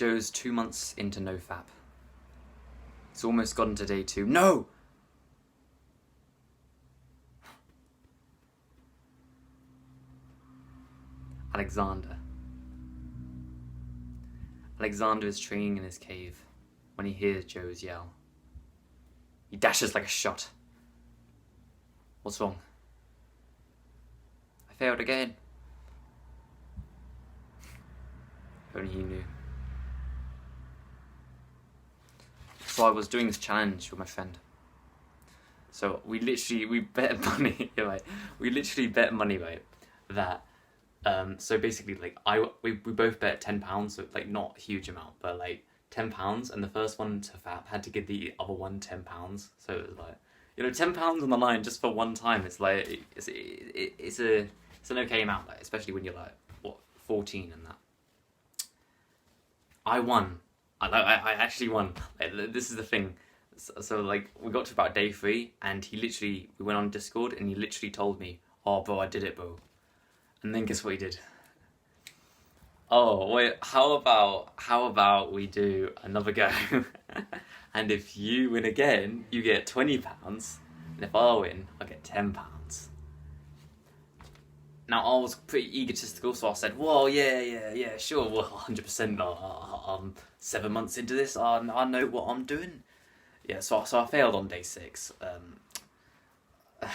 Joe's 2 months into Nofap. It's almost gotten to day 2. No! Alexander. Alexander is training in his cave when he hears Joe's yell. He dashes like a shot. What's wrong? I failed again. If only he knew. So I was doing this challenge with my friend. So we bet money, right? We literally bet money, right? That, so basically, like, we both bet £10, so like not a huge amount, but like £10, and the first one to Fap had to give the other one £10. So it was like, you know, £10 on the line just for one time. It's like it's an okay amount, like, especially when you're like 14 and that. I won. I actually won. Like, this is the thing. So like we got to about day 3, and we went on Discord, and he literally told me, "Oh, bro, I did it, bro." And then guess what he did? Oh wait, how about we do another go? And if you win again, you get £20, and if I win, I get £10. Now I was pretty egotistical, so I said, "Well, yeah, sure, well, 100%. 7 months into this, I know what I'm doing." Yeah, so I failed on day 6. I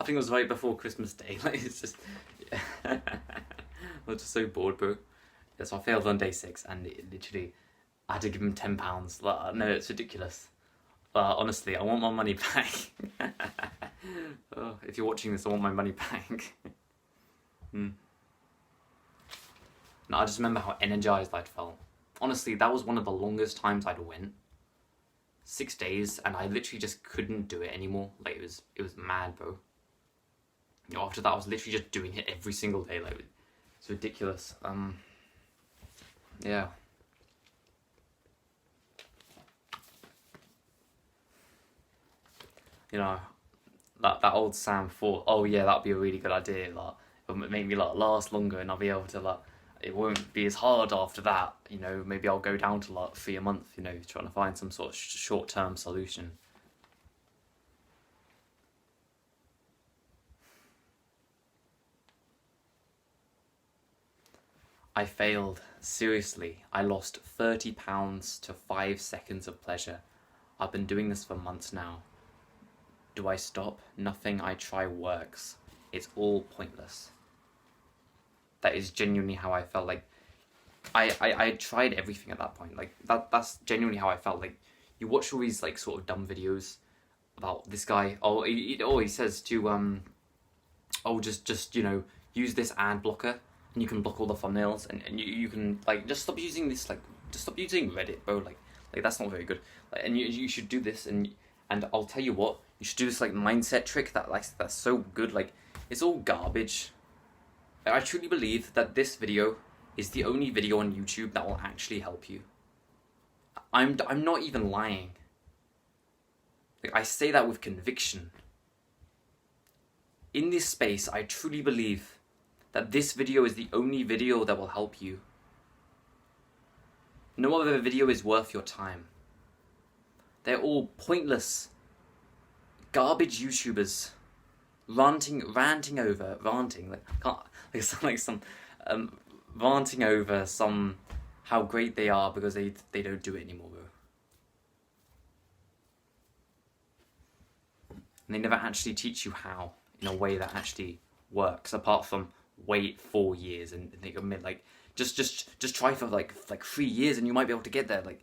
think it was right before Christmas Day. Like, it's just, yeah. I was just so bored, bro. Yeah, so I failed on day 6, and literally, I had to give him £10. Like, no, it's ridiculous. Honestly, I want my money back. Oh, if you're watching this, I want my money back. No, I just remember how energized I'd felt. Honestly, that was one of the longest times I'd went. 6 days, and I literally just couldn't do it anymore. Like, it was mad, bro. You know, after that, I was literally just doing it every single day. Like, it's ridiculous. Yeah. You know, that old Sam thought, oh yeah, that'd be a really good idea. Like, it'll make me like last longer, and I'll be able to like, it won't be as hard after that. You know, maybe I'll go down to like 3 a month. You know, trying to find some sort of short-term solution. I failed. Seriously, I lost £30 to 5 seconds of pleasure. I've been doing this for months now. Do I stop? Nothing I try works. It's all pointless. That is genuinely how I felt. Like, I tried everything at that point. Like, that's genuinely how I felt. Like, you watch all these like sort of dumb videos about this guy. He says to just you know, use this ad blocker, and you can block all the thumbnails, and you can like just stop using this, like just stop using Reddit, bro. Like that's not very good. Like, and you should do this, and I'll tell you what, you should do this like mindset trick that's so good. Like, it's all garbage. I truly believe that this video is the only video on YouTube that will actually help you. I'm not even lying. Like, I say that with conviction. In this space, I truly believe that this video is the only video that will help you. No other video is worth your time. They're all pointless, garbage YouTubers ranting over some how great they are because they don't do it anymore, bro. And they never actually teach you how in a way that actually works, apart from wait 4 years and they admit, like, just try for like 3 years and you might be able to get there. Like,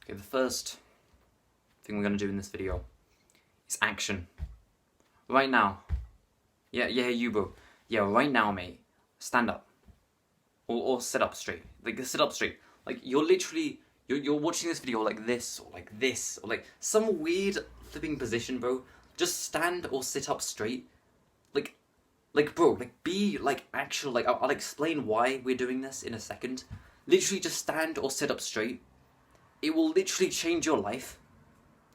okay, the first thing we're gonna do in this video is action. Right now. Yeah, you, bro. Yeah, right now, mate. Stand up. Or sit up straight. Like, sit up straight. Like, you're literally, you're watching this video like this, or like this, or like some weird flipping position, bro. Just stand or sit up straight. Like, bro, like, be, like, actual, like, I'll explain why we're doing this in a second. Literally just stand or sit up straight. it will literally change your life.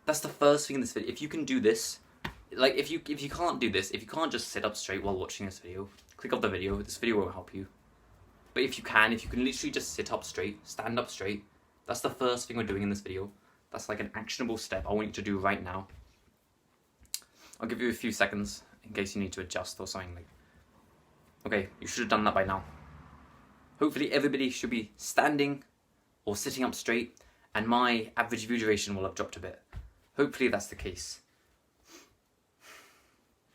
That's the first thing in this video. If you can do this, like if you can't do this, if you can't just sit up straight while watching this video, click off the video. This video won't help you. But if you can literally just sit up straight, stand up straight, that's the first thing we're doing in this video. That's like an actionable step I want you to do right now. I'll give you a few seconds in case you need to adjust or something. Like, okay, you should have done that by now. Hopefully everybody should be standing or sitting up straight, and my average view duration will have dropped a bit. Hopefully that's the case.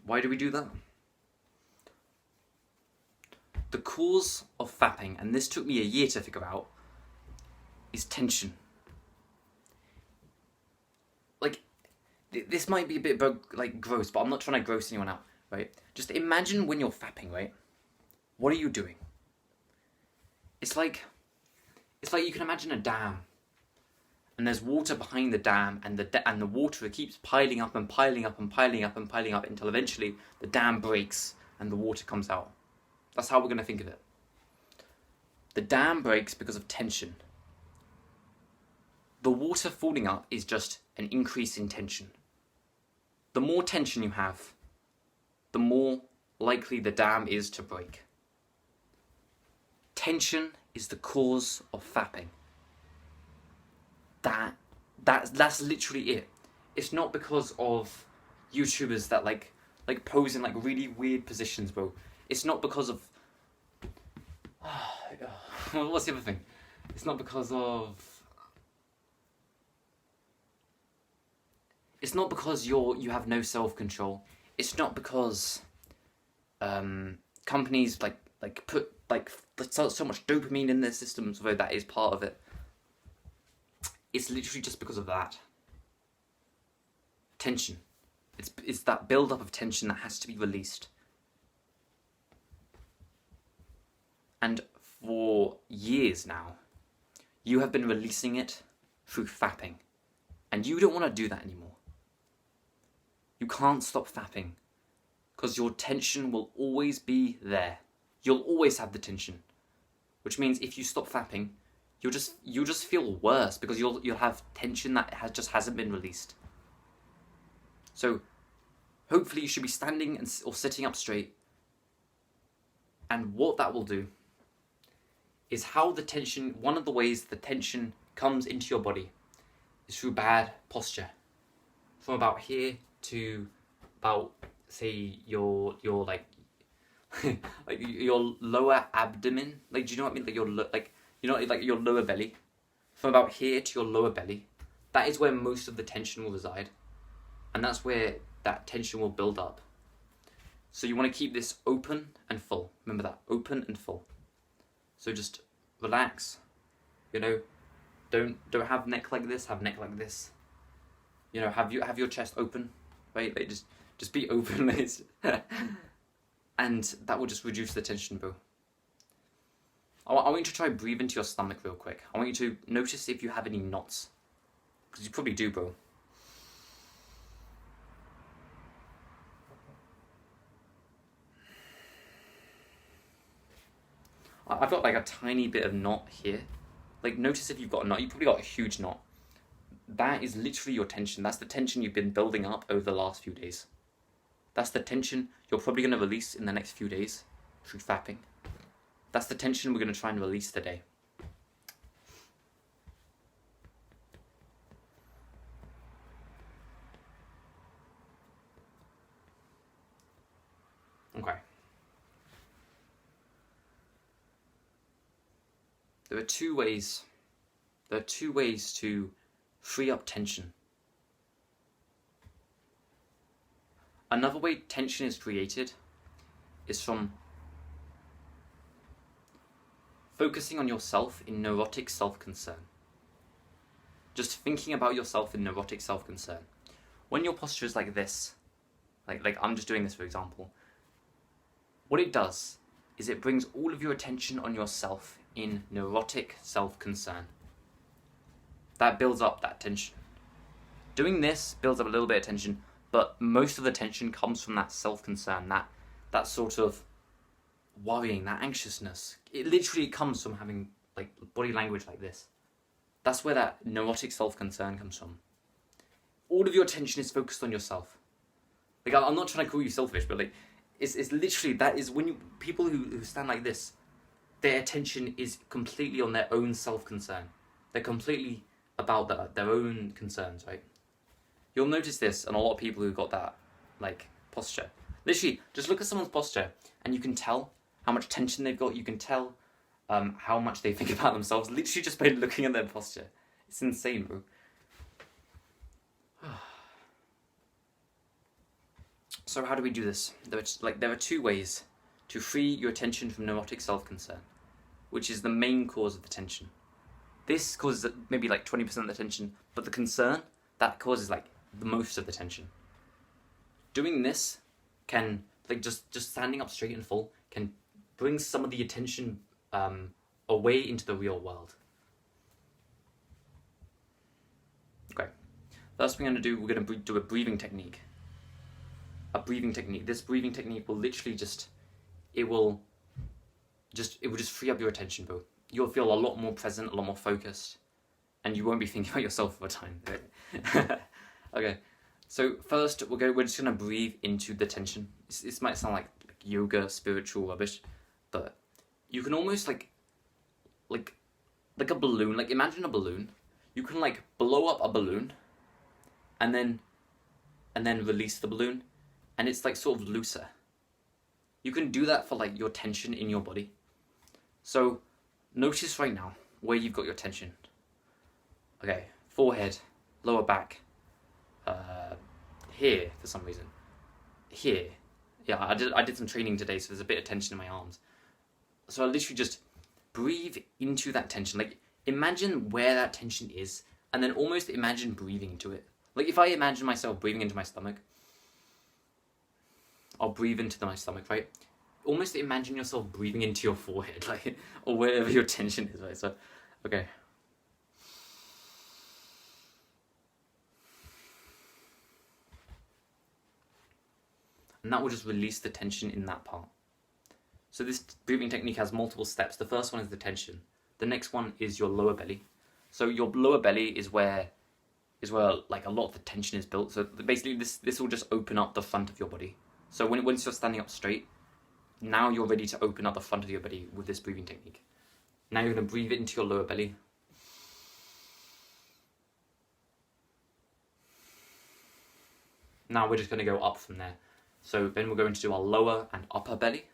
Why do we do that? The cause of fapping, and this took me a year to figure out, is tension. Like, this might be a bit like gross, but I'm not trying to gross anyone out, right? Just imagine when you're fapping, right? What are you doing? It's like you can imagine a dam, and there's water behind the dam, and the water keeps piling up and piling up and piling up and piling up until eventually the dam breaks and the water comes out. That's how we're going to think of it. The dam breaks because of tension. The water falling up is just an increase in tension. The more tension you have, the more likely the dam is to break. Tension is the cause of fapping. That's literally it. It's not because of YouTubers that like pose in like really weird positions, bro. It's not because of what's the other thing? It's not because you have no self-control. It's not because companies like put like so much dopamine in their systems, although that is part of it. It's literally just because of that. Tension. It's that build-up of tension that has to be released. And for years now, you have been releasing it through fapping. And you don't want to do that anymore. You can't stop fapping, because your tension will always be there. You'll always have the tension. Which means if you stop fapping, you'll just feel worse, because you'll have tension that just hasn't been released. So hopefully you should be standing or sitting up straight. And what that will do is how the tension, one of the ways the tension comes into your body is through bad posture. From about here to about, say, your like like your lower abdomen. Like, do you know what I mean? Like your your lower belly. From about here to your lower belly. That is where most of the tension will reside. And that's where that tension will build up. So you want to keep this open and full. Remember that, open and full. So just relax. You know, don't have neck like this. Have neck like this. You know, have your chest open, right? Like just be open, and that will just reduce the tension, bro. I want you to try breathe into your stomach real quick. I want you to notice if you have any knots, because you probably do, bro. I've got like a tiny bit of knot here. Like, notice if you've got a knot. You've probably got a huge knot. That is literally your tension. That's the tension you've been building up over the last few days. That's the tension you're probably going to release in the next few days through fapping. That's the tension we're going to try and release today. Okay. There are two ways to free up tension. Another way tension is created is from focusing on yourself in neurotic self-concern. Just thinking about yourself in neurotic self-concern. When your posture is like this, like I'm just doing this for example, what it does is it brings all of your attention on yourself in neurotic self-concern. That builds up that tension. Doing this builds up a little bit of tension, but most of the tension comes from that self-concern, that sort of worrying, that anxiousness. It literally comes from having like body language like this. That's where that neurotic self-concern comes from. All of your attention is focused on yourself. Like, I'm not trying to call you selfish, but like, it's literally, that is when people who stand like this, their attention is completely on their own self-concern. They're completely about their own concerns, right? You'll notice this in a lot of people who've got that, like, posture. Literally, just look at someone's posture, and you can tell how much tension they've got. You can tell how much they think about themselves, literally just by looking at their posture. It's insane, bro. So how do we do this? There are two ways to free your attention from neurotic self-concern, which is the main cause of the tension. This causes maybe like 20% of the tension, but the concern, that causes like the most of the tension. Doing this can, like, just standing up straight and full, can bring some of the attention away into the real world. Okay, first we're going to do a breathing technique. This breathing technique will literally it will just free up your attention, bro. You'll feel a lot more present, a lot more focused, and you won't be thinking about yourself all the time. Okay, so first we're just gonna breathe into the tension. This might sound like yoga, spiritual rubbish, but you can almost like a balloon. Like, imagine a balloon. You can like blow up a balloon, and then release the balloon, and it's like sort of looser. You can do that for like your tension in your body. So notice right now where you've got your tension. Okay, forehead, lower back, here for some reason, here. Yeah, I did some training today, so there's a bit of tension in my arms. So I literally just breathe into that tension. Like, imagine where that tension is, and then almost imagine breathing into it. Like, if I imagine myself breathing into my stomach, I'll breathe into my stomach, right? Almost imagine yourself breathing into your forehead, like, or wherever your tension is, right? So, okay. And that will just release the tension in that part. So this breathing technique has multiple steps. The first one is the tension. The next one is your lower belly. So your lower belly is where like a lot of the tension is built. So basically this will just open up the front of your body. So once you're standing up straight, now you're ready to open up the front of your body with this breathing technique. Now you're going to breathe it into your lower belly. Now we're just going to go up from there. So then we're going to do our lower and upper belly.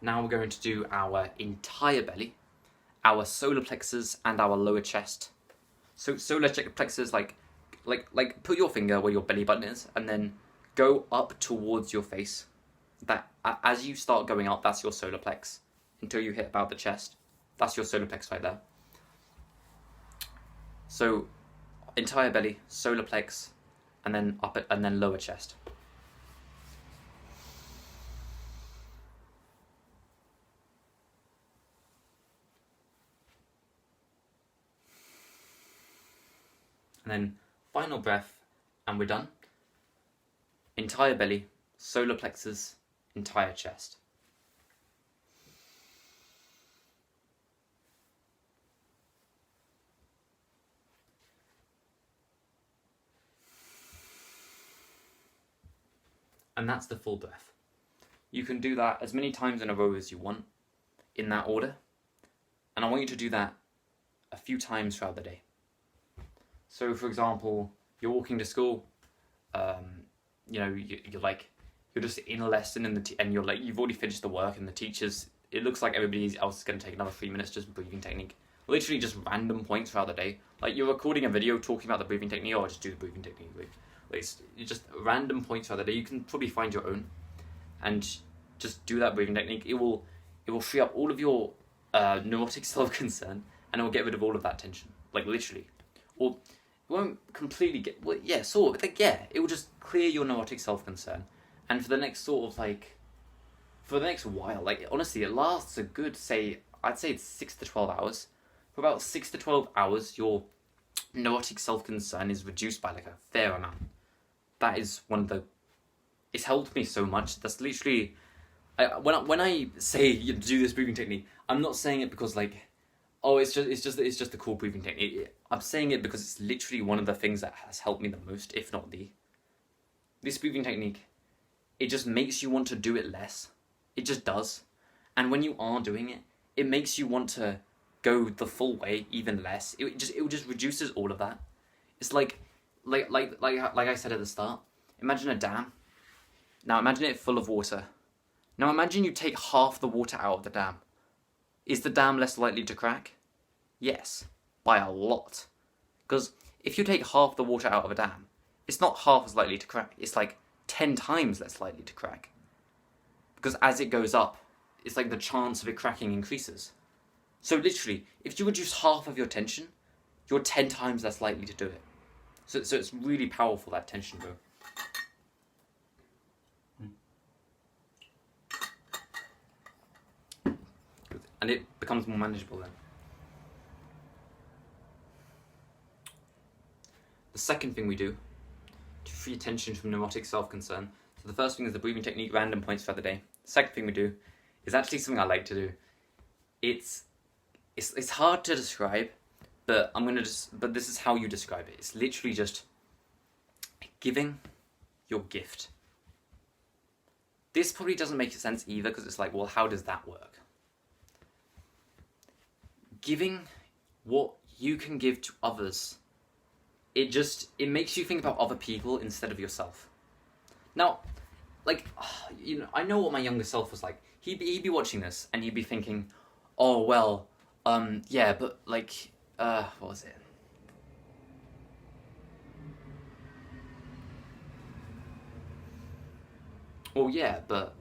Now we're going to do our entire belly, our solar plexus and our lower chest. So solar plexus, like put your finger where your belly button is, and then go up towards your face. That as you start going up, that's your solar plex until you hit about the chest. That's your solar plex right there. So entire belly, solar plex, and then upper and then lower chest. And then final breath, and we're done. Entire belly, solar plexus, entire chest. And that's the full breath. You can do that as many times in a row as you want, in that order. And I want you to do that a few times throughout the day. So, for example, you're walking to school, you're just in a lesson and you're like, you've already finished the work, and the teachers, it looks like everybody else is going to take another 3 minutes, just breathing technique. Literally just random points throughout the day. Like, you're recording a video talking about the breathing technique, or just do the breathing technique. It's just random points throughout the day. You can probably find your own and just do that breathing technique. It will free up all of your neurotic self-concern, and it will get rid of all of that tension. Like, literally. Or it won't completely get, well, yeah, sort of, like, yeah, it will just clear your neurotic self-concern. And for the next for the next while, like, honestly, it lasts a good, I'd say it's 6 to 12 hours. For about 6 to 12 hours, your neurotic self-concern is reduced by like a fair amount. That is one of the it's helped me so much. That's literally, when I say you do this breathing technique, I'm not saying it because like, oh, it's just a cool breathing technique. I'm saying it because it's literally one of the things that has helped me the most, if not the. This breathing technique, it just makes you want to do it less. It just does. And when you are doing it, it makes you want to go the full way even less. It just reduces all of that. It's like I said at the start. Imagine a dam. Now imagine it full of water. Now imagine you take half the water out of the dam. Is the dam less likely to crack? Yes, by a lot. Because if you take half the water out of a dam, it's not half as likely to crack. It's like 10 times less likely to crack. Because as it goes up, it's like the chance of it cracking increases. So literally, if you reduce half of your tension, you're 10 times less likely to do it. So it's really powerful, that tension, bro. And it becomes more manageable then. The second thing we do to free attention from neurotic self-concern. So the first thing is the breathing technique, random points throughout the day. The second thing we do is actually something I like to do. It's hard to describe, but but this is how you describe it. It's literally just giving your gift. This probably doesn't make sense either, because it's like, well, how does that work? Giving what you can give to others, it makes you think about other people instead of yourself. Now, like, I know what my younger self was like. He'd be watching this and he'd be thinking, oh well, yeah, but like, what was it? Well, yeah, but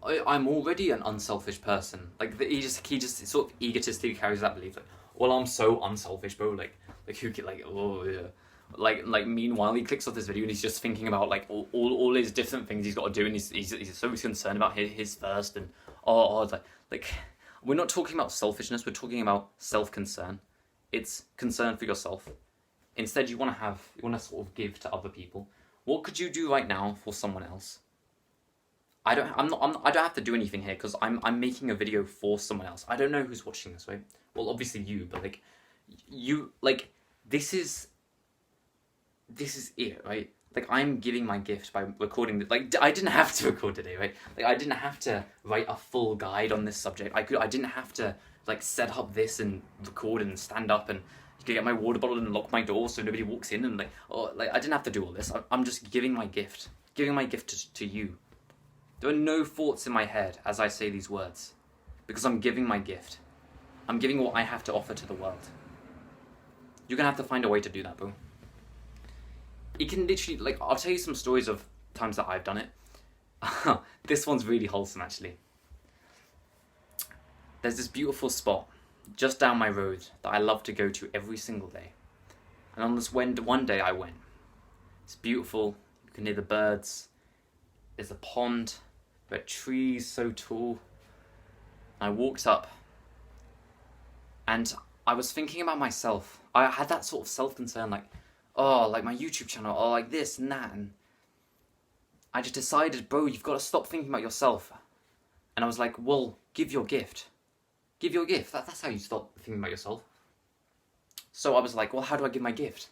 I'm already an unselfish person. Like, he just sort of egotistically carries that belief. Like, well, I'm so unselfish, bro. Like who could, like, oh yeah. Like meanwhile, he clicks off this video and he's just thinking about like all his different things he's got to do, and he's so concerned about his first, and like we're not talking about selfishness. We're talking about self-concern. It's concern for yourself. Instead, you want to sort of give to other people. What could you do right now for someone else? I don't have to do anything here, because I'm making a video for someone else. I don't know who's watching this, right? Well, obviously you, but like you, like this is it, right? Like, I'm giving my gift by recording. Like, I didn't have to record today, right? Like, I didn't have to write a full guide on this subject. I didn't have to like set up this and record and stand up and get my water bottle and lock my door so nobody walks in, and like, I didn't have to do all this. I'm just giving my gift to you. There are no thoughts in my head as I say these words, because I'm giving my gift. I'm giving what I have to offer to the world. You're gonna have to find a way to do that, bro. It can literally, like, I'll tell you some stories of times that I've done it. This one's really wholesome, actually. There's this beautiful spot just down my road that I love to go to every single day. And on this one day I went. It's beautiful. You can hear the birds. There's a pond. There are trees so tall. I walked up and I was thinking about myself. I had that sort of self-concern, like, oh, like my YouTube channel, or like this and that, and I just decided, bro, you've got to stop thinking about yourself. And I was like, well, give your gift. Give your gift. That's how you stop thinking about yourself. So I was like, well, how do I give my gift?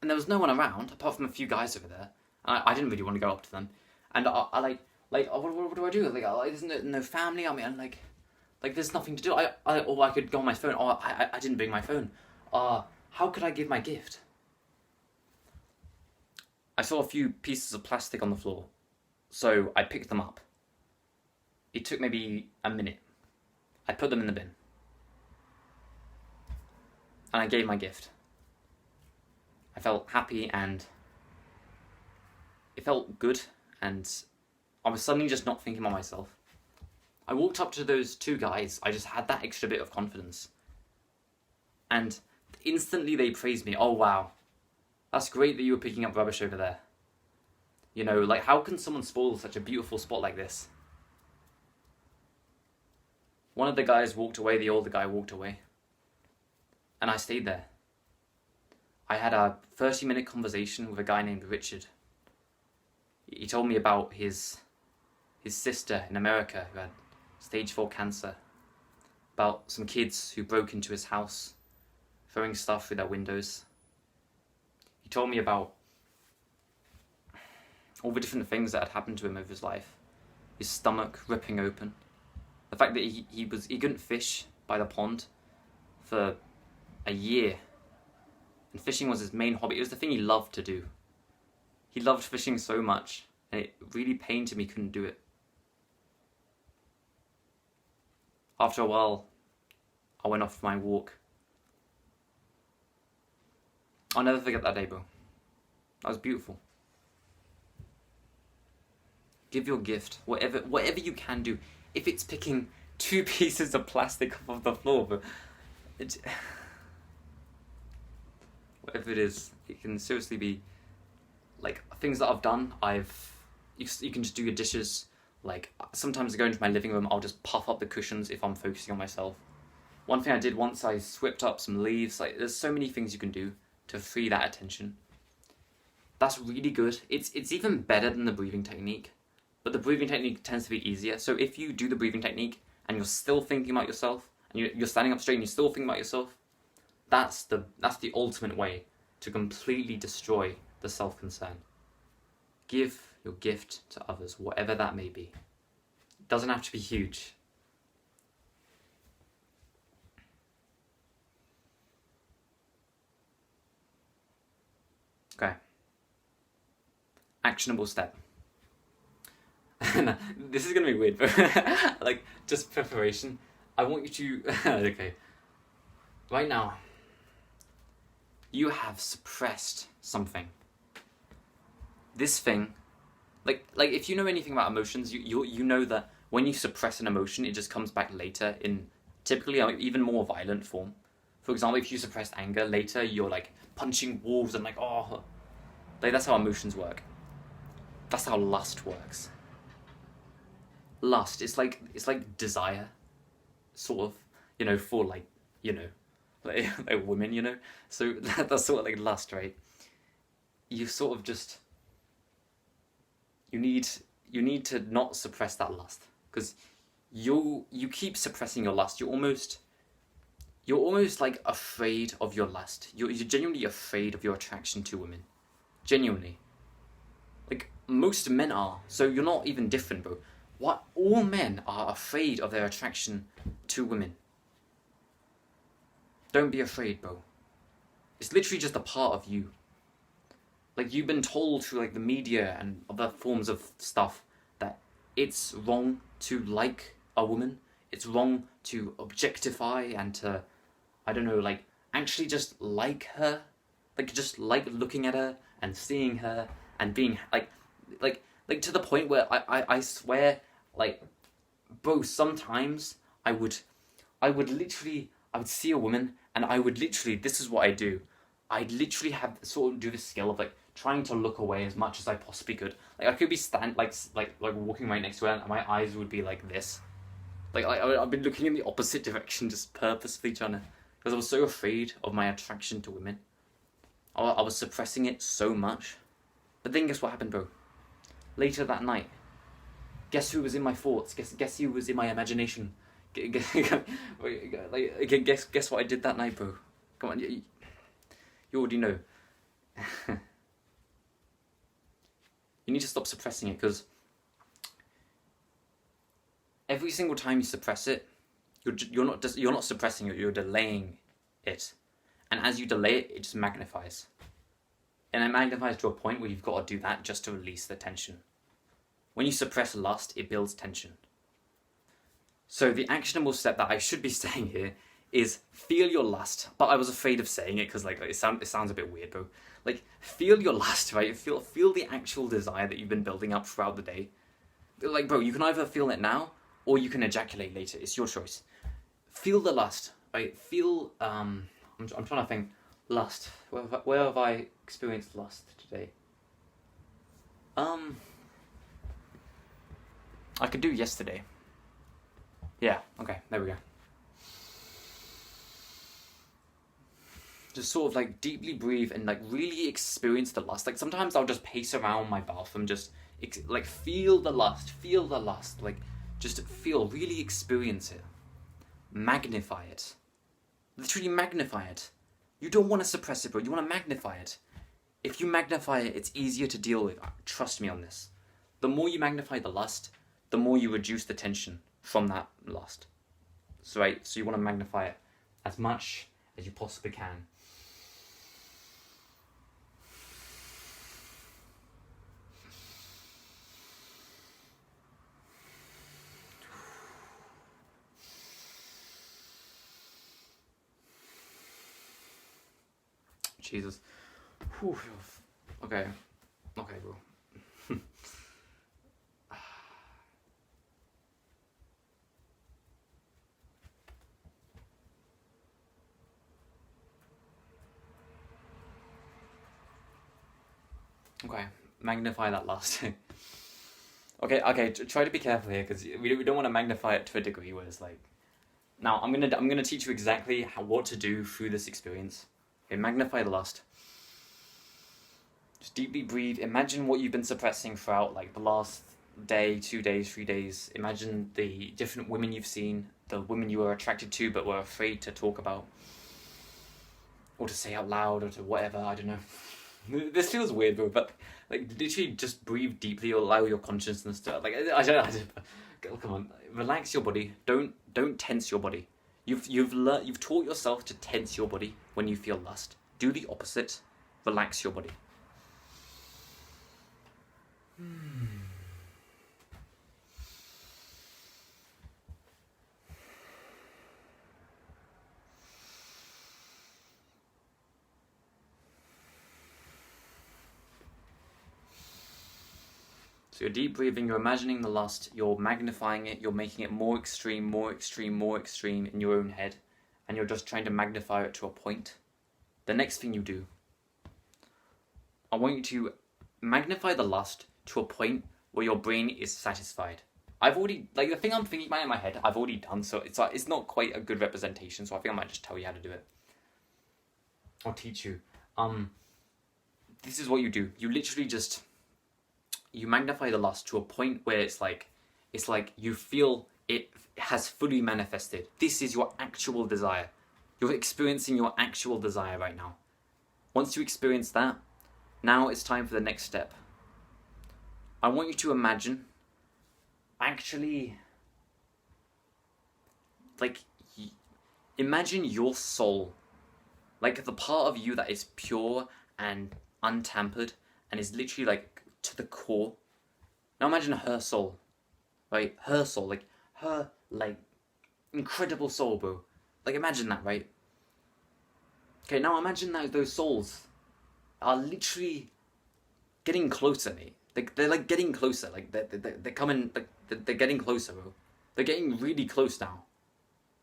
And there was no one around, apart from a few guys over there. I didn't really want to go up to them. And I what do I do? Like, there's no family. I mean, like there's nothing to do. Or I could go on my phone. Oh, I didn't bring my phone. How could I give my gift? I saw a few pieces of plastic on the floor, so I picked them up. It took maybe a minute. I put them in the bin. And I gave my gift. I felt happy and it felt good, and I was suddenly just not thinking about myself. I walked up to those two guys. I just had that extra bit of confidence. And instantly they praised me. Oh, wow. That's great that you were picking up rubbish over there. You know, like, how can someone spoil such a beautiful spot like this? One of the guys walked away, the older guy walked away. And I stayed there. I had a 30-minute conversation with a guy named Richard. He told me about his sister in America who had stage 4 cancer, about some kids who broke into his house, throwing stuff through their windows. He told me about all the different things that had happened to him over his life. His stomach ripping open. The fact that he couldn't fish by the pond for a year. And fishing was his main hobby. It was the thing he loved to do. He loved fishing so much, and it really pained him he couldn't do it. After a while, I went off for my walk. I'll never forget that day, bro. That was beautiful. Give your gift, whatever you can do. If it's picking 2 pieces of plastic off the floor, but whatever it is, it can seriously be like things that I've done. You can just do your dishes. Like sometimes I go into my living room, I'll just puff up the cushions if I'm focusing on myself. One thing I did once, I swept up some leaves. Like there's so many things you can do to free that attention. That's really good. It's even better than the breathing technique. But the breathing technique tends to be easier. So if you do the breathing technique and you're still thinking about yourself, and you're standing up straight and you're still thinking about yourself, that's the ultimate way to completely destroy the self-concern. Give your gift to others, whatever that may be. It doesn't have to be huge. Okay. Actionable step. This is gonna be weird, but like just preparation. I want you to okay. Right now, you have suppressed something. This thing, like if you know anything about emotions, you know that when you suppress an emotion, it just comes back later in typically even more violent form. For example, if you suppress anger, later you're like punching walls and like that's how emotions work. That's how lust works. Lust, it's like desire, sort of, for like women, So that's sort of like lust, right? You sort of just you need to not suppress that lust, because you keep suppressing your lust. You're almost like afraid of your lust. You're genuinely afraid of your attraction to women, genuinely. Like most men are, so you're not even different, bro. What all men are afraid of their attraction to women. Don't be afraid, bro. It's literally just a part of you. Like you've been told through like the media and other forms of stuff that it's wrong to like a woman. It's wrong to objectify and to, like actually just like her. Like just like looking at her and seeing her and being like to the point where I swear, like, bro, sometimes I would see a woman and I would literally, this is what I do. I'd literally have sort of do the skill of like trying to look away as much as I possibly could. Like I could be like walking right next to her and my eyes would be like this. Like I've been looking in the opposite direction just purposefully trying to, because I was so afraid of my attraction to women. I was suppressing it so much. But then guess what happened, bro? Later that night, guess who was in my thoughts? Guess who was in my imagination? Guess what I did that night, bro? Come on, you already know. You need to stop suppressing it, because every single time you suppress it, you're not suppressing it. You're delaying it, and as you delay it, it just magnifies. And it magnifies to a point where you've got to do that just to release the tension. When you suppress lust, it builds tension. So the actionable step that I should be saying here is feel your lust. But I was afraid of saying it because it sounds a bit weird, bro. Like, feel your lust, right? Feel the actual desire that you've been building up throughout the day. Like, bro, you can either feel it now or you can ejaculate later. It's your choice. Feel the lust, right? Feel, I'm trying to think. Lust. Where have I experienced lust today? I could do yesterday. Yeah, okay, there we go. Just sort of like deeply breathe and like really experience the lust. Like sometimes I'll just pace around my bathroom just Like, feel the lust. Like, just feel, really experience it. Magnify it. Literally magnify it. You don't want to suppress it, bro. You want to magnify it. If you magnify it, it's easier to deal with. Trust me on this. The more you magnify the lust, the more you reduce the tension from that lust. So you want to magnify it as much as you possibly can. Jesus. Whew. Okay, bro. Okay, magnify that last. Okay. Try to be careful here, because we don't want to magnify it to a degree where it's like. Now I'm gonna teach you exactly what to do through this experience. Okay, magnify the lust. Just deeply breathe. Imagine what you've been suppressing throughout, like, the last day, 2 days, 3 days. Imagine the different women you've seen, the women you were attracted to but were afraid to talk about, or to say out loud, or to whatever. I don't know. This feels weird, bro, but, like, literally just breathe deeply, or allow your consciousness to, like, I don't, come on, relax your body. Don't tense your body. You've taught yourself to tense your body when you feel lust. Do the opposite. Relax your body. So you're deep breathing, you're imagining the lust, you're magnifying it, you're making it more extreme in your own head, and you're just trying to magnify it to a point. The next thing you do, I want you to magnify the lust to a point where your brain is satisfied. I've already, like, the thing I'm thinking about in my head, I've already done, so it's not quite a good representation, so I think I might just tell you how to do it. I'll teach you. This is what you do. You literally just, you magnify the lust to a point where it's like you feel it has fully manifested. This is your actual desire. You're experiencing your actual desire right now. Once you experience that, now it's time for the next step. I want you to imagine, actually, like, imagine your soul, like the part of you that is pure and untampered and is literally, like, to the core. Now imagine her soul, right? Her soul, like, her, like, incredible soul, bro. Like, imagine that, right? Okay, now imagine that those souls are literally getting closer, mate. They're like getting closer. Like, they're coming, like, they're getting closer, bro. They're getting really close now.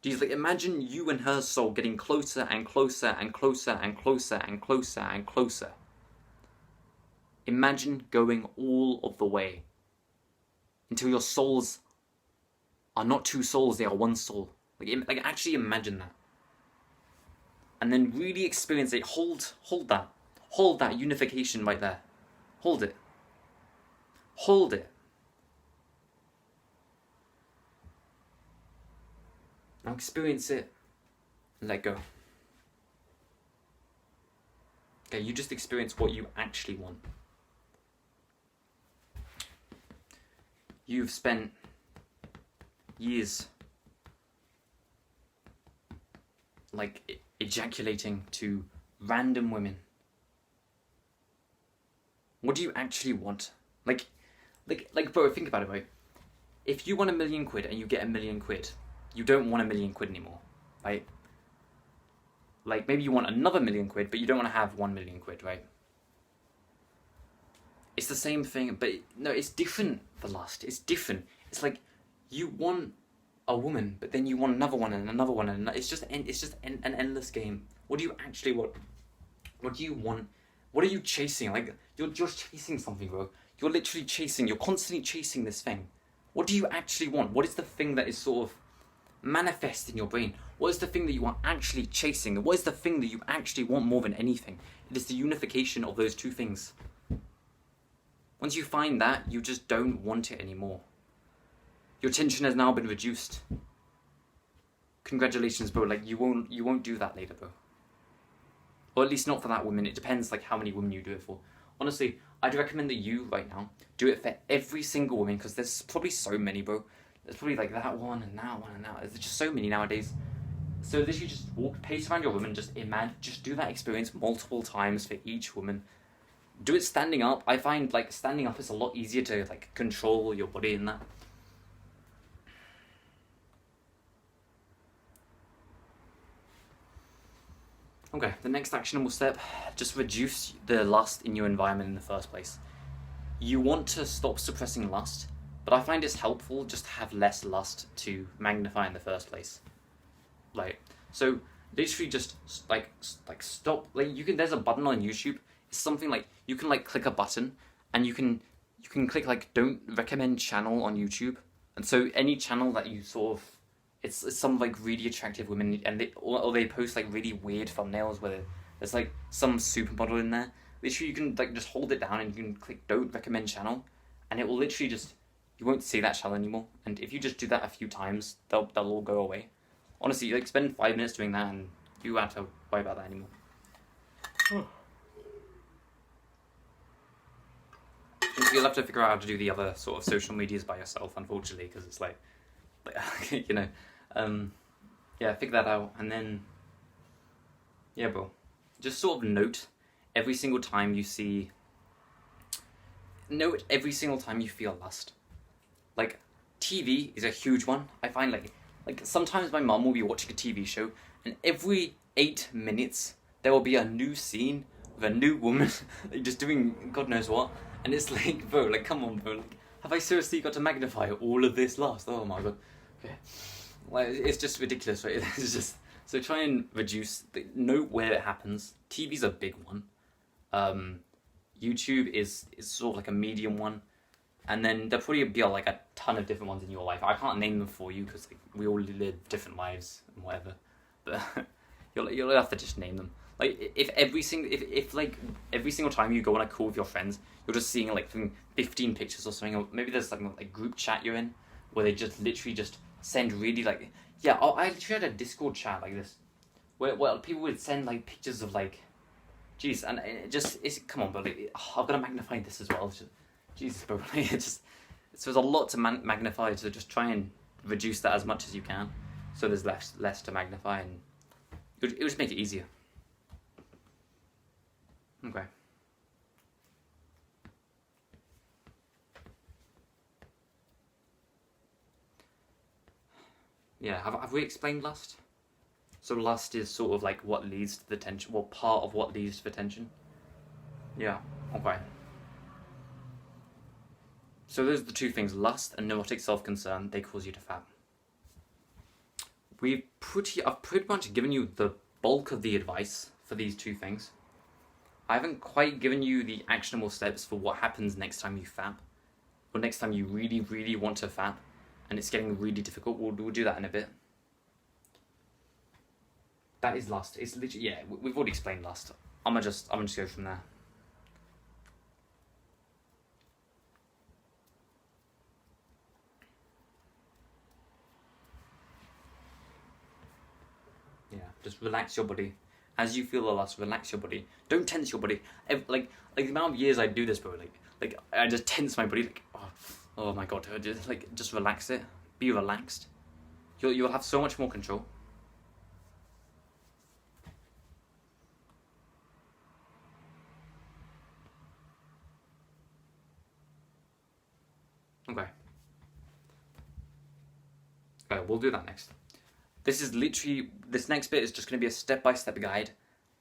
Jeez, like, imagine you and her soul getting closer and closer and closer and closer and closer and closer. Imagine going all of the way until your souls are not two souls, they are one soul. Like actually imagine that. And then really experience it. Hold that unification right there. Hold it. Hold it. Now experience it. Let go. Okay, you just experience what you actually want. You've spent years, like, ejaculating to random women. What do you actually want? Like, bro, think about it, right? If you want £1 million and you get £1 million, you don't want £1 million anymore, right? Like, maybe you want another £1 million, but you don't want to have £1 million, right? It's the same thing, but no, it's different for lust. It's different. It's like you want a woman, but then you want another one and another one, and it's just an endless game. What do you actually want? What do you want? What are you chasing? Like, you're just chasing something, bro. You're literally chasing. You're constantly chasing this thing. What do you actually want? What is the thing that is sort of manifest in your brain? What is the thing that you are actually chasing? What is the thing that you actually want more than anything? It is the unification of those two things. Once you find that, you just don't want it anymore. Your tension has now been reduced. Congratulations, bro. Like, you won't do that later, bro. Or at least not for that woman. It depends, like, how many women you do it for. Honestly, I'd recommend that you, right now, do it for every single woman, because there's probably so many, bro. There's probably, like, that one and that one and that. There's just so many nowadays. So literally just pace around your woman, just do that experience multiple times for each woman. Do it standing up. I find, like, standing up is a lot easier to, like, control your body in that. Okay, the next actionable step, just reduce the lust in your environment in the first place. You want to stop suppressing lust, but I find it's helpful just to have less lust to magnify in the first place. Like, so literally just like stop. Like, there's a button on YouTube. It's something like you can like click a button, and you can click like don't recommend channel on YouTube, and so any channel that you sort of it's some like really attractive women, and they post like really weird thumbnails where there's like some supermodel in there. Literally, you can like just hold it down and you can click don't recommend channel, and it will literally just, you won't see that channel anymore. And if you just do that a few times, they'll all go away. Honestly, like spend 5 minutes doing that, and you won't have to worry about that anymore. You'll have to figure out how to do the other sort of social medias by yourself, unfortunately, because it's like you know, yeah, figure that out, and then, yeah, bro, just sort of note every single time you feel lust. Like, TV is a huge one. I find like sometimes my mum will be watching a TV show, and every 8 minutes there will be a new scene with a new woman like just doing God knows what, and it's like, bro, like, come on, bro, like, have I seriously got to magnify all of this lust? Oh my god. Okay. Like, it's just ridiculous, right? It's just, so try and reduce, note where it happens. TV's a big one. YouTube is sort of like a medium one, and then there'll probably be like a ton of different ones in your life. I can't name them for you because like, we all live different lives and whatever, but you'll have to just name them. Like, if every single time you go on a call with your friends, you're just seeing like 15 pictures or something, or maybe there's like group chat you're in where they just literally just send really like, yeah, I literally had a Discord chat like this where people would send like pictures of like, jeez, and it's come on, bro, like, I've got to magnify this as well. Jesus, bro, so there's a lot to magnify, so just try and reduce that as much as you can, so there's less to magnify, and it would just make it easier. Okay. Yeah, have we explained lust? So lust is sort of like what leads to the tension, well, part of what leads to the tension. Yeah, okay. So those are the two things, lust and neurotic self-concern, they cause you to fap. I've pretty much given you the bulk of the advice for these two things. I haven't quite given you the actionable steps for what happens next time you fap, or next time you really, really want to fap, and it's getting really difficult. We'll do that in a bit. That is lust. It's literally, yeah, we've already explained lust. I'm gonna just go from there. Yeah, just relax your body. As you feel the lust, relax your body. Don't tense your body. Like the amount of years I do this, bro, like I just tense my body, like, oh my god, just relax it. Be relaxed. You'll have so much more control. Okay. Okay, we'll do that next. This next bit is just going to be a step-by-step guide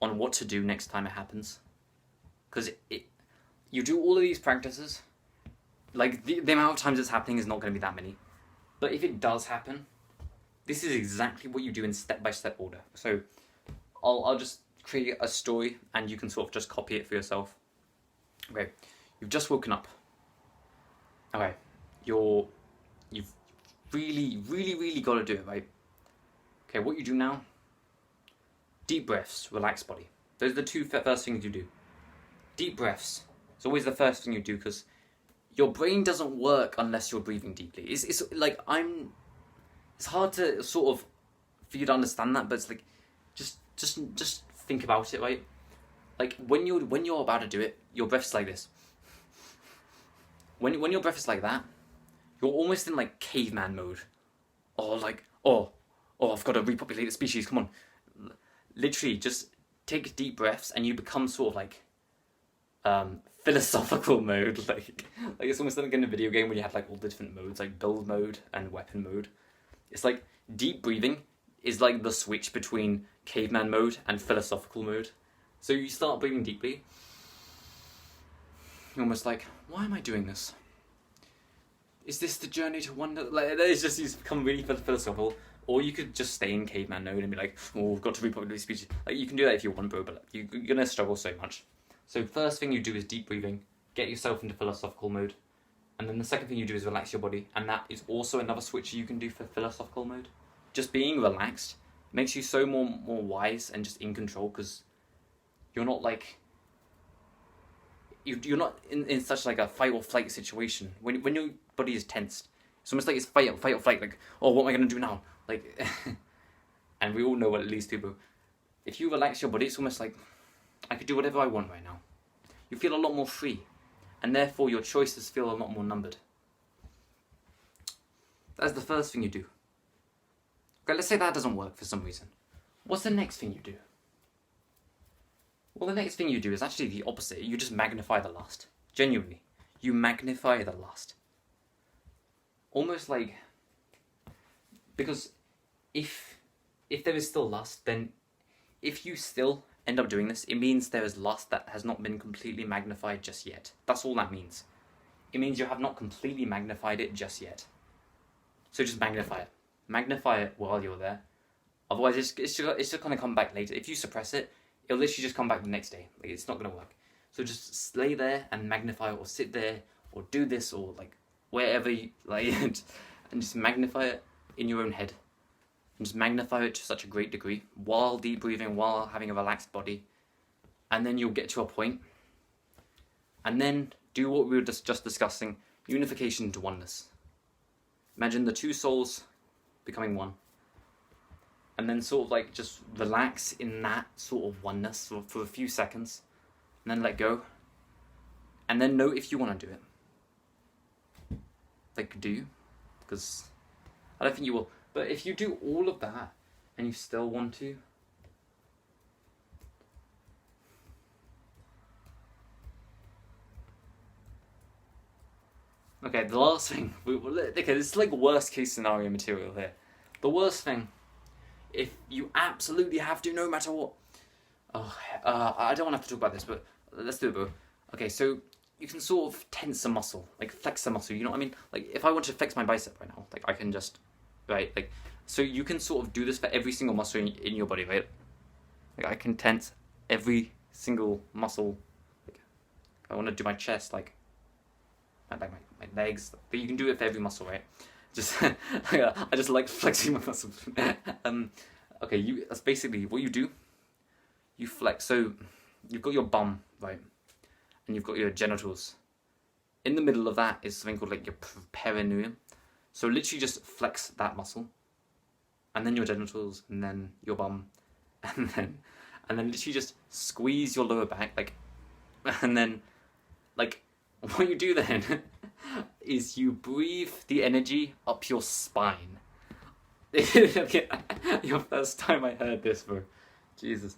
on what to do next time it happens. Because you do all of these practices, like the amount of times it's happening is not going to be that many. But if it does happen, this is exactly what you do in step-by-step order. So I'll just create a story and you can sort of just copy it for yourself. Okay, you've just woken up. Okay, you've really, really, really got to do it, right? Okay, what you do now, deep breaths, relax body. Those are the two first things you do. Deep breaths. It's always the first thing you do because your brain doesn't work unless you're breathing deeply. It's like it's hard to sort of for you to understand that, but it's like just think about it, right? Like when you're about to do it, your breath's like this. When your breath is like that, you're almost in like caveman mode, or like I've got to repopulate the species. Come on, literally just take deep breaths, and you become sort of like philosophical mode. Like it's almost like in a video game when you have like all the different modes, like build mode and weapon mode. It's like deep breathing is like the switch between caveman mode and philosophical mode. So you start breathing deeply. You're almost like, why am I doing this? Is this the journey to wonder? Like, it's just you become really philosophical. Or you could just stay in caveman mode and be like, oh, we've got to repopulate species. Like, you can do that if you want, bro, but you're gonna struggle so much. So first thing you do is deep breathing, get yourself into philosophical mode, and then the second thing you do is relax your body, and that is also another switch you can do for philosophical mode. Just being relaxed makes you so more wise and just in control, because you're not like you're not in such like a fight or flight situation. When your body is tensed, it's almost like it's fight or flight. Like, oh, what am I gonna do now? Like, and we all know what it leads to. But if you relax your body, it's almost like I could do whatever I want right now. You feel a lot more free, and therefore your choices feel a lot more numbered. That's the first thing you do. Okay, let's say that doesn't work for some reason. What's the next thing you do? Well, the next thing you do is actually the opposite. You just magnify the lust. Genuinely. You magnify the lust. Almost like... Because if there is still lust, then if you still end up doing this, it means there is lust that has not been completely magnified just yet. That's all that means. It means you have not completely magnified it just yet. So just magnify it. Magnify it while you're there. Otherwise, it's just going to come back later. If you suppress it, it'll literally just come back the next day. Like, it's not going to work. So just lay there and magnify it, or sit there, or do this, or like wherever you like, and just magnify it in your own head. And just magnify it to such a great degree while deep breathing, while having a relaxed body. And then you'll get to a point. And then do what we were just discussing, unification to oneness. Imagine the two souls becoming one. And then sort of like just relax in that sort of oneness for a few seconds. And then let go. And then know if you want to do it. Like, do you? Because I don't think you will. But if you do all of that and you still want to, okay, the last thing, okay, this is like worst case scenario material here. The worst thing, if you absolutely have to, no matter what, I don't want to have to talk about this, but let's do it, bro. Okay, so you can sort of tense a muscle, like flex a muscle, you know what I mean? Like, if I want to flex my bicep right now, like, I can just, right, like, so you can sort of do this for every single muscle in your body, right? Like, I can tense every single muscle. Like, I want to do my chest, like my legs, but you can do it for every muscle, right? Just, I just like flexing my muscles. Okay, that's basically what you do. You flex, so you've got your bum, right? And you've got your genitals. In the middle of that is something called like your perineum. So literally just flex that muscle. And then your genitals, and then your bum. And then literally just squeeze your lower back, like, and then, like, what you do then is you breathe the energy up your spine. Your first time I heard this, bro. Jesus.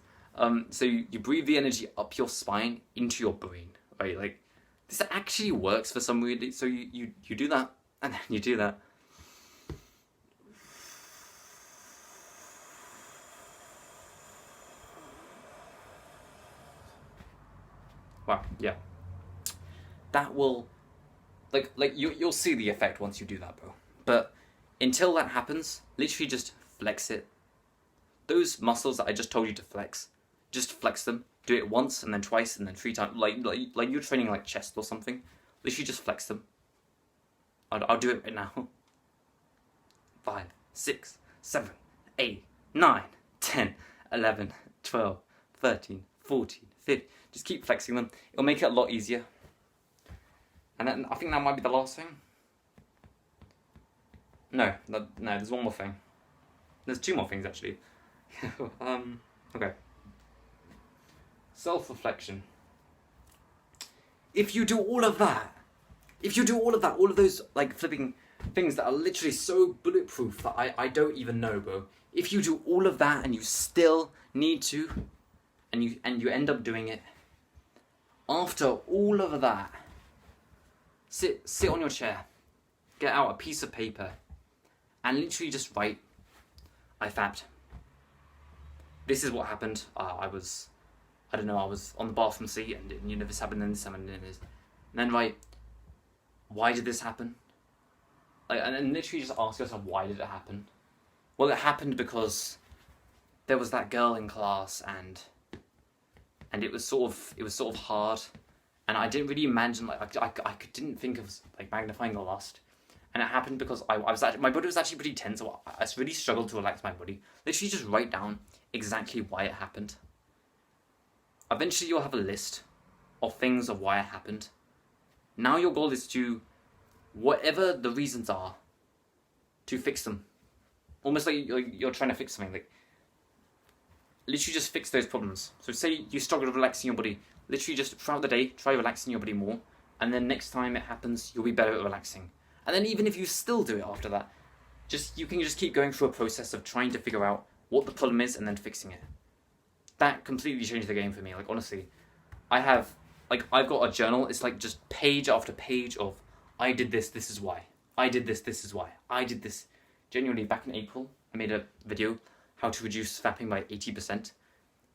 So you breathe the energy up your spine into your brain, right? Like, this actually works for some reason. So you do that, and then you do that. Wow, yeah. That will, like you'll see the effect once you do that, bro. But until that happens, literally just flex it. Those muscles that I just told you to flex, just flex them. Do it once, and then twice, and then 3 times. Like you're training like chest or something. Literally just flex them. I'll do it right now. 5, 6, 7, 8, 9, 10, 11, 12, 13, 14, 15. Just keep flexing them. It'll make it a lot easier. And then I think that might be the last thing. No, there's one more thing. There's two more things, actually. Okay. Self-reflection. If you do all of that, all of those, like, flipping things that are literally so bulletproof that I don't even know, bro. If you do all of that and you still need to, and you end up doing it, after all of that, sit on your chair, get out a piece of paper, and literally just write, I fapped. This is what happened. I was on the bathroom seat, and this happened, and this happened, and this. And then write, why did this happen? Like, and literally just ask yourself, why did it happen? Well, it happened because there was that girl in class, and it was sort of hard, and I didn't really imagine, like, I didn't think of, like, magnifying the lust. And it happened because my body was actually pretty tense, so I really struggled to relax my body. Literally just write down exactly why it happened. Eventually you'll have a list of things of why it happened. Now your goal is to, whatever the reasons are, to fix them. Almost like you're trying to fix something. Like, literally just fix those problems. So say you struggle with relaxing your body. Literally just throughout the day, try relaxing your body more. And then next time it happens, you'll be better at relaxing. And then even if you still do it after that, you can just keep going through a process of trying to figure out what the problem is and then fixing it. That completely changed the game for me. Like, honestly, I've got a journal. It's like just page after page of, I did this is why. I did this is why. I did this. Genuinely, back in April, I made a video, how to reduce fapping by 80%.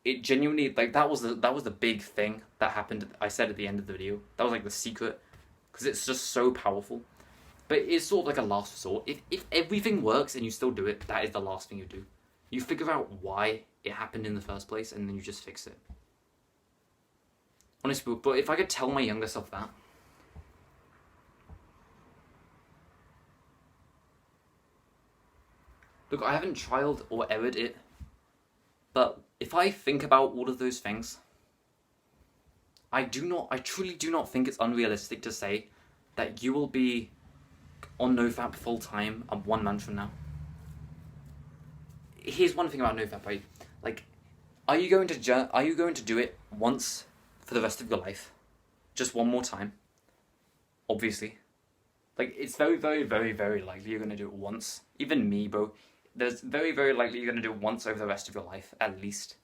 It genuinely, like, that was the big thing that happened. I said at the end of the video. That was like the secret, because it's just so powerful. But it's sort of like a last resort. If everything works and you still do it, that is the last thing you do. You figure out why it happened in the first place, and then you just fix it. Honestly, but if I could tell my younger self that, look, I haven't trialed or errored it, but if I think about all of those things, I truly do not think it's unrealistic to say that you will be on Nofap full time 1 month from now. Here's one thing about Nofap, right? Like, are you going to do it once for the rest of your life? Just one more time? Obviously. Like, it's very, very, very, very likely you're going to do it once. Even me, bro. There's very, very likely you're going to do it once over the rest of your life, at least.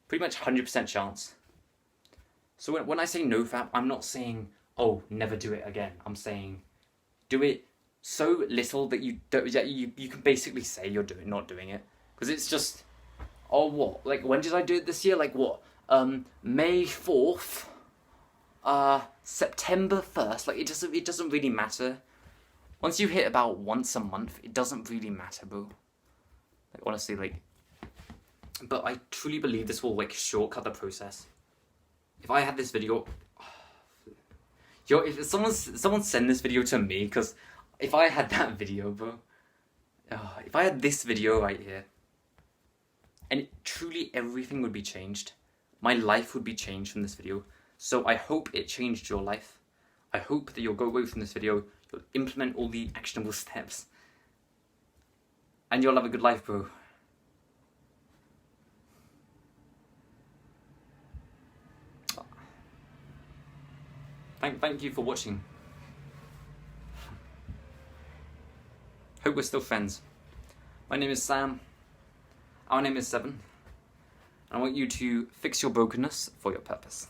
Pretty much 100% chance. So when I say Nofap, I'm not saying, oh, never do it again. I'm saying, do it so little that you can basically say you're not doing it. Because it's just, oh, what? Like, when did I do it this year? Like, what? May 4th? September 1st? Like, it doesn't really matter. Once you hit about once a month, it doesn't really matter, bro. Like, honestly, like, but I truly believe this will, like, shortcut the process. If I had this video, if someone send this video to me, because if I had that video, bro, if I had this video right here, and truly everything would be changed. My life would be changed from this video. So I hope it changed your life. I hope that you'll go away from this video, you'll implement all the actionable steps, and you'll have a good life, bro. Thank you for watching. Hope we're still friends. My name is Sam. Our name is Seven. And I want you to fix your brokenness for your purpose.